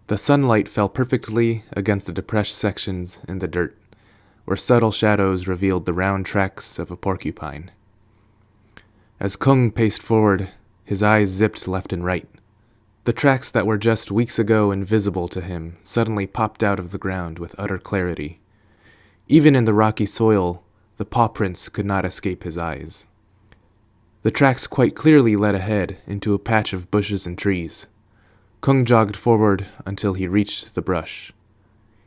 The sunlight fell perfectly against the depressed sections in the dirt, where subtle shadows revealed the round tracks of a porcupine. As Kung paced forward, his eyes zipped left and right. The tracks that were just weeks ago invisible to him suddenly popped out of the ground with utter clarity. Even in the rocky soil, the paw prints could not escape his eyes. The tracks quite clearly led ahead into a patch of bushes and trees. Kung jogged forward until he reached the brush.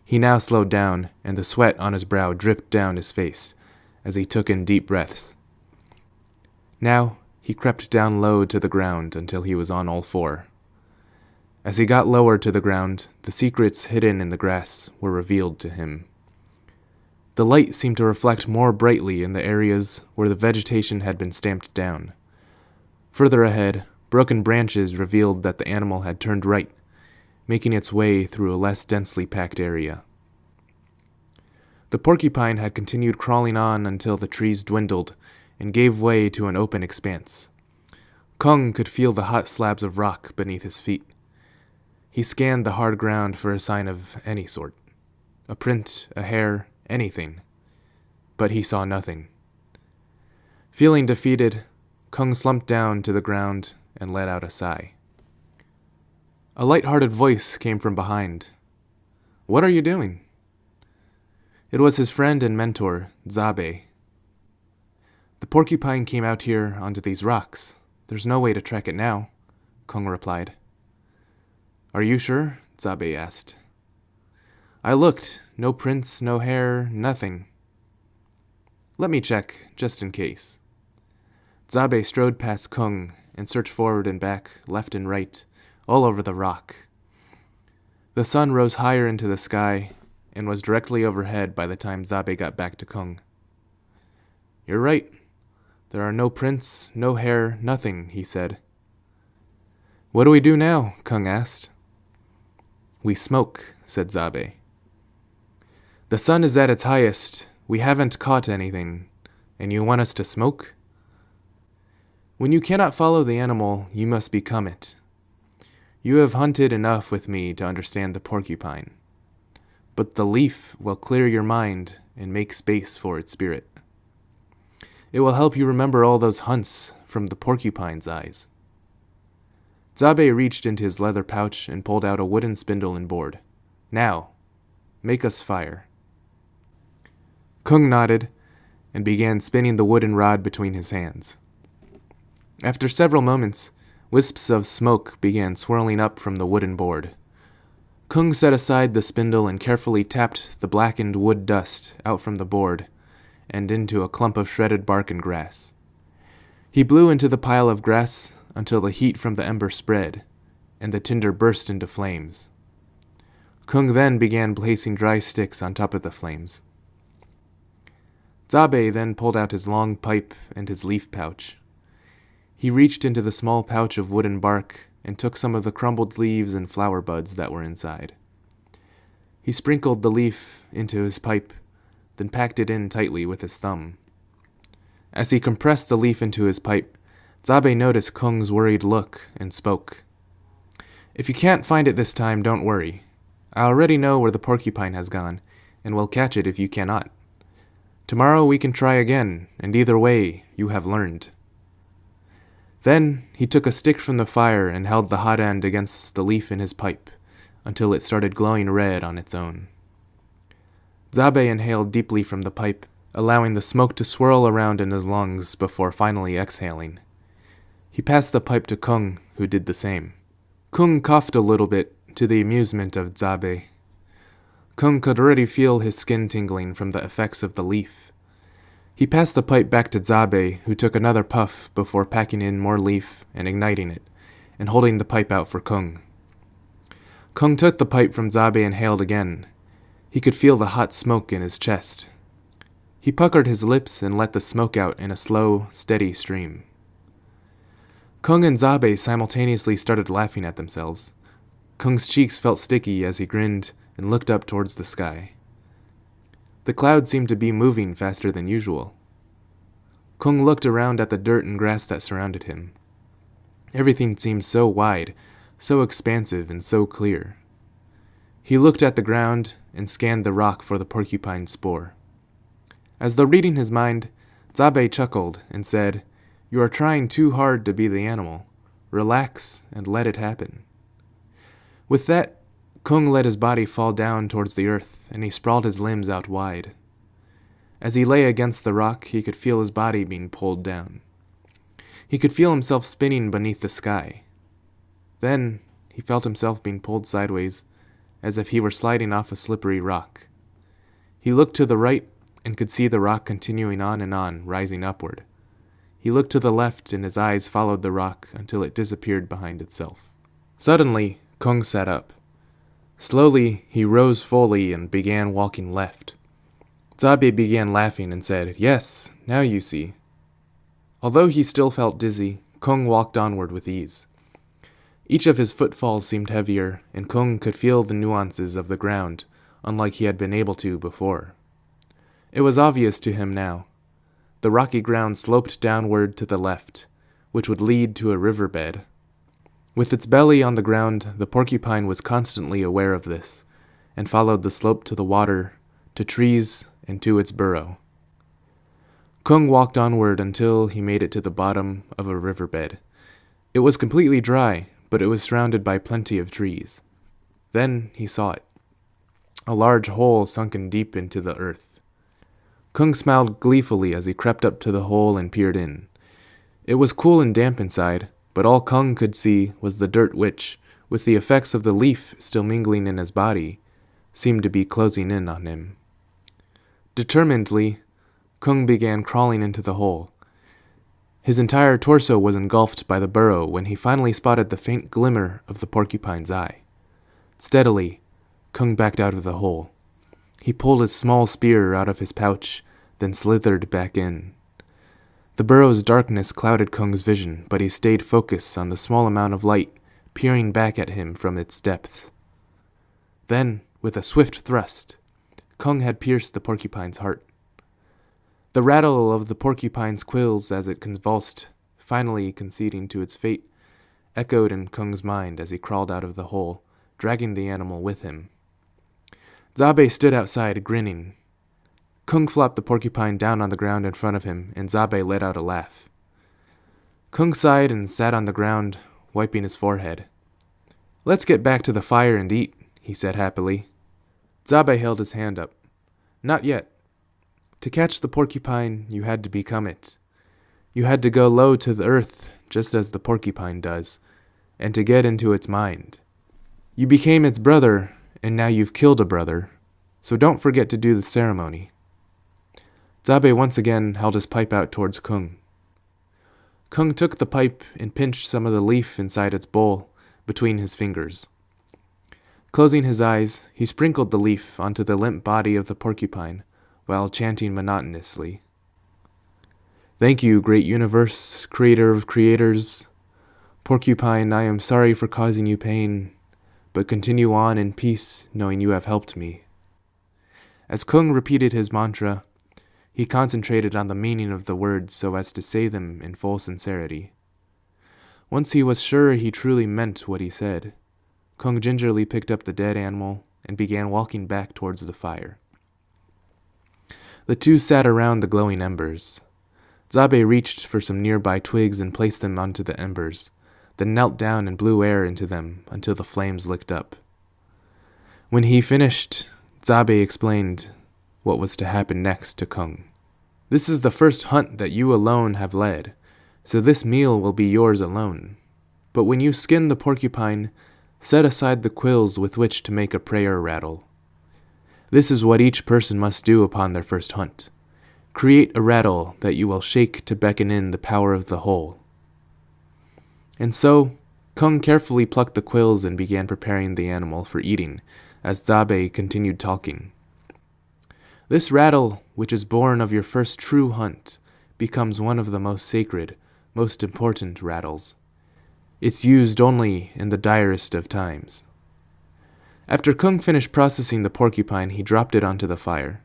He now slowed down, and the sweat on his brow dripped down his face as he took in deep breaths. Now, he crept down low to the ground until he was on all four. As he got lower to the ground, the secrets hidden in the grass were revealed to him. The light seemed to reflect more brightly in the areas where the vegetation had been stamped down. Further ahead, broken branches revealed that the animal had turned right, making its way through a less densely packed area. The porcupine had continued crawling on until the trees dwindled and gave way to an open expanse. Kung could feel the hot slabs of rock beneath his feet. He scanned the hard ground for a sign of any sort. A print, a hair, anything. But he saw nothing. Feeling defeated, Kung slumped down to the ground and let out a sigh. A light-hearted voice came from behind. "What are you doing?" It was his friend and mentor, Zabe. "The porcupine came out here onto these rocks. There's no way to track it now," Kung replied. "Are you sure?" Zabe asked. "I looked. No prints, no hair, nothing." "Let me check, just in case." Zabe strode past Kung and searched forward and back, left and right, all over the rock. The sun rose higher into the sky and was directly overhead by the time Zabe got back to Kung. "You're right. There are no prints, no hair, nothing," he said. "What do we do now?" Kung asked. "We smoke," said Zabe. "The sun is at its highest. We haven't caught anything. And you want us to smoke?" "When you cannot follow the animal, you must become it. You have hunted enough with me to understand the porcupine. But the leaf will clear your mind and make space for its spirit. It will help you remember all those hunts from the porcupine's eyes." Zabe reached into his leather pouch and pulled out a wooden spindle and board. "Now, make us fire." Kung nodded and began spinning the wooden rod between his hands. After several moments, wisps of smoke began swirling up from the wooden board. Kung set aside the spindle and carefully tapped the blackened wood dust out from the board and into a clump of shredded bark and grass. He blew into the pile of grass until the heat from the ember spread, and the tinder burst into flames. Kung then began placing dry sticks on top of the flames. Zabe then pulled out his long pipe and his leaf pouch. He reached into the small pouch of wooden bark and took some of the crumbled leaves and flower buds that were inside. He sprinkled the leaf into his pipe, then packed it in tightly with his thumb. As he compressed the leaf into his pipe, Zabe noticed Kung's worried look and spoke. "If you can't find it this time, don't worry. I already know where the porcupine has gone, and will catch it if you cannot. Tomorrow we can try again, and either way, you have learned." Then he took a stick from the fire and held the hot end against the leaf in his pipe until it started glowing red on its own. Zabe inhaled deeply from the pipe, allowing the smoke to swirl around in his lungs before finally exhaling. He passed the pipe to Kung, who did the same. Kung coughed a little bit, to the amusement of Zabe. Kung could already feel his skin tingling from the effects of the leaf. He passed the pipe back to Zabe, who took another puff before packing in more leaf and igniting it, and holding the pipe out for Kung. Kung took the pipe from Zabe and inhaled again. He could feel the hot smoke in his chest. He puckered his lips and let the smoke out in a slow, steady stream. Kung and Zabe simultaneously started laughing at themselves. Kung's cheeks felt sticky as he grinned and looked up towards the sky. The cloud seemed to be moving faster than usual. Kung looked around at the dirt and grass that surrounded him. Everything seemed so wide, so expansive, and so clear. He looked at the ground and scanned the rock for the porcupine spoor. As though reading his mind, Zabe chuckled and said, "You are trying too hard to be the animal. Relax and let it happen." With that, Kung let his body fall down towards the earth, and he sprawled his limbs out wide. As he lay against the rock, he could feel his body being pulled down. He could feel himself spinning beneath the sky. Then, he felt himself being pulled sideways, as if he were sliding off a slippery rock. He looked to the right and could see the rock continuing on, rising upward. He looked to the left, and his eyes followed the rock until it disappeared behind itself. Suddenly, Kung sat up. Slowly, he rose fully and began walking left. Zabe began laughing and said, "Yes, now you see." Although he still felt dizzy, Kung walked onward with ease. Each of his footfalls seemed heavier, and Kung could feel the nuances of the ground, unlike he had been able to before. It was obvious to him now. The rocky ground sloped downward to the left, which would lead to a riverbed. With its belly on the ground, the porcupine was constantly aware of this, and followed the slope to the water, to trees, and to its burrow. Kung walked onward until he made it to the bottom of a riverbed. It was completely dry, but it was surrounded by plenty of trees. Then he saw it. A large hole sunken deep into the earth. Kung smiled gleefully as he crept up to the hole and peered in. It was cool and damp inside, but all Kung could see was the dirt which, with the effects of the leaf still mingling in his body, seemed to be closing in on him. Determinedly, Kung began crawling into the hole. His entire torso was engulfed by the burrow when he finally spotted the faint glimmer of the porcupine's eye. Steadily, Kung backed out of the hole. He pulled his small spear out of his pouch, then slithered back in. The burrow's darkness clouded Kung's vision, but he stayed focused on the small amount of light peering back at him from its depths. Then, with a swift thrust, Kung had pierced the porcupine's heart. The rattle of the porcupine's quills as it convulsed, finally conceding to its fate, echoed in Kung's mind as he crawled out of the hole, dragging the animal with him. Zabe stood outside, grinning. Kung flopped the porcupine down on the ground in front of him, and Zabe let out a laugh. Kung sighed and sat on the ground, wiping his forehead. "Let's get back to the fire and eat," he said happily. Zabe held his hand up. "Not yet. To catch the porcupine, you had to become it. You had to go low to the earth, just as the porcupine does, and to get into its mind. You became its brother, and now you've killed a brother, so don't forget to do the ceremony." Zabe once again held his pipe out towards Kung. Kung took the pipe and pinched some of the leaf inside its bowl between his fingers. Closing his eyes, he sprinkled the leaf onto the limp body of the porcupine, while chanting monotonously. "Thank you, great universe, creator of creators. Porcupine, I am sorry for causing you pain, but continue on in peace, knowing you have helped me." As Kung repeated his mantra, he concentrated on the meaning of the words so as to say them in full sincerity. Once he was sure he truly meant what he said, Kung gingerly picked up the dead animal and began walking back towards the fire. The two sat around the glowing embers. Zabe reached for some nearby twigs and placed them onto the embers, then knelt down and blew air into them until the flames licked up. When he finished, Zabe explained what was to happen next to Kung. "This is the first hunt that you alone have led, so this meal will be yours alone. But when you skin the porcupine, set aside the quills with which to make a prayer rattle. This is what each person must do upon their first hunt. Create a rattle that you will shake to beckon in the power of the whole." And so, Kung carefully plucked the quills and began preparing the animal for eating, as Zabe continued talking. "This rattle, which is born of your first true hunt, becomes one of the most sacred, most important rattles. It's used only in the direst of times." After Kung finished processing the porcupine, he dropped it onto the fire.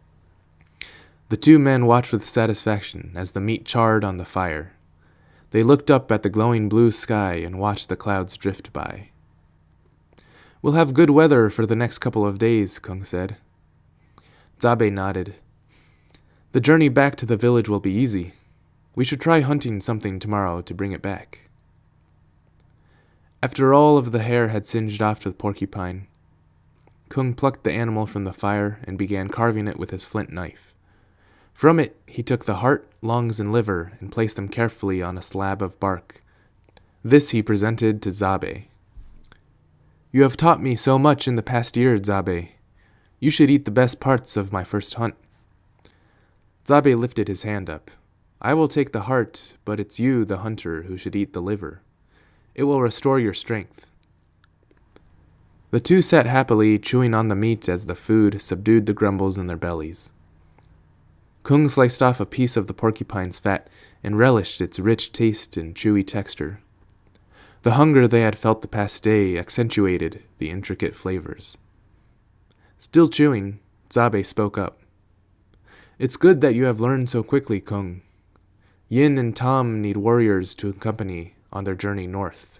The two men watched with satisfaction as the meat charred on the fire. They looked up at the glowing blue sky and watched the clouds drift by. We'll have good weather for the next couple of days, Kung said. Zabe nodded. The journey back to the village will be easy. We should try hunting something tomorrow to bring it back. After all of the hair had singed off the porcupine, Kung plucked the animal from the fire and began carving it with his flint knife. From it, he took the heart, lungs, and liver and placed them carefully on a slab of bark. This he presented to Zabe. You have taught me so much in the past year, Zabe. You should eat the best parts of my first hunt. Zabe lifted his hand up. I will take the heart, but it's you, the hunter, who should eat the liver. It will restore your strength. The two sat happily, chewing on the meat as the food subdued the grumbles in their bellies. Kung sliced off a piece of the porcupine's fat and relished its rich taste and chewy texture. The hunger they had felt the past day accentuated the intricate flavors. Still chewing, Zabe spoke up. It's good that you have learned so quickly, Kung. Yin and Tom need warriors to accompany on their journey north.